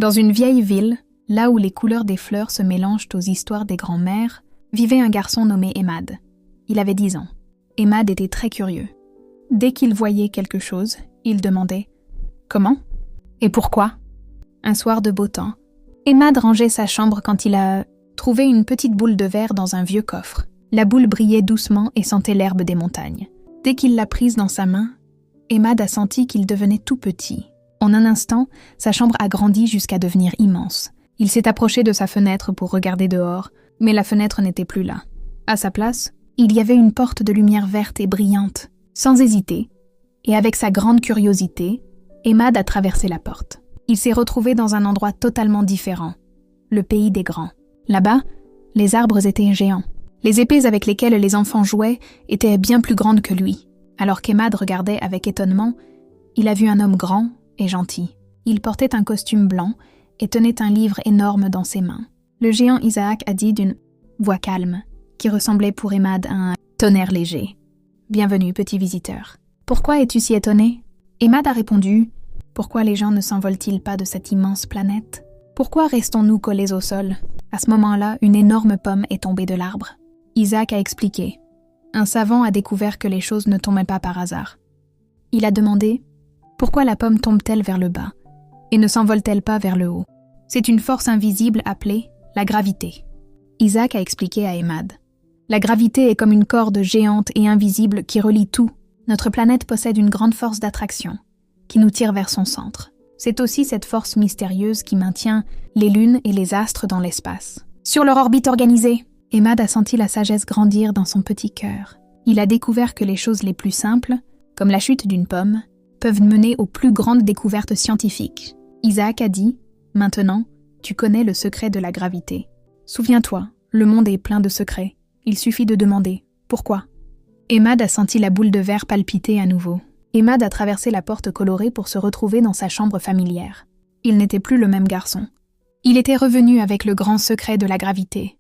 Dans une vieille ville, là où les couleurs des fleurs se mélangent aux histoires des grands-mères, vivait un garçon nommé Emad. Il avait 10 ans. Emad était très curieux. Dès qu'il voyait quelque chose, il demandait « Comment ? Et pourquoi ?» Un soir de beau temps, Emad rangeait sa chambre quand il a trouvé une petite boule de verre dans un vieux coffre. La boule brillait doucement et sentait l'herbe des montagnes. Dès qu'il l'a prise dans sa main, Emad a senti qu'il devenait tout petit. En un instant, sa chambre a grandi jusqu'à devenir immense. Il s'est approché de sa fenêtre pour regarder dehors, mais la fenêtre n'était plus là. À sa place, il y avait une porte de lumière verte et brillante. Sans hésiter, et avec sa grande curiosité, Emad a traversé la porte. Il s'est retrouvé dans un endroit totalement différent, le pays des grands. Là-bas, les arbres étaient géants. Les épées avec lesquelles les enfants jouaient étaient bien plus grandes que lui. Alors qu'Emad regardait avec étonnement, il a vu un homme grand et gentil. Il portait un costume blanc et tenait un livre énorme dans ses mains. Le géant Isaac a dit d'une voix calme, qui ressemblait pour Emad à un tonnerre léger. « Bienvenue, petit visiteur. Pourquoi es-tu si étonné ?» Emad a répondu « Pourquoi les gens ne s'envolent-ils pas de cette immense planète ? Pourquoi restons-nous collés au sol ?» À ce moment-là, une énorme pomme est tombée de l'arbre. Isaac a expliqué. Un savant a découvert que les choses ne tombaient pas par hasard. Il a demandé « Pourquoi la pomme tombe-t-elle vers le bas et ne s'envole-t-elle pas vers le haut ?» C'est une force invisible appelée la gravité. Isaac a expliqué à Emad. La gravité est comme une corde géante et invisible qui relie tout. Notre planète possède une grande force d'attraction qui nous tire vers son centre. C'est aussi cette force mystérieuse qui maintient les lunes et les astres dans l'espace. Sur leur orbite organisée, Emad a senti la sagesse grandir dans son petit cœur. Il a découvert que les choses les plus simples, comme la chute d'une pomme, peuvent mener aux plus grandes découvertes scientifiques. Isaac a dit « Maintenant, tu connais le secret de la gravité. Souviens-toi, le monde est plein de secrets. Il suffit de demander « Pourquoi ?» Emad a senti la boule de verre palpiter à nouveau. Emad a traversé la porte colorée pour se retrouver dans sa chambre familière. Il n'était plus le même garçon. Il était revenu avec le grand secret de la gravité.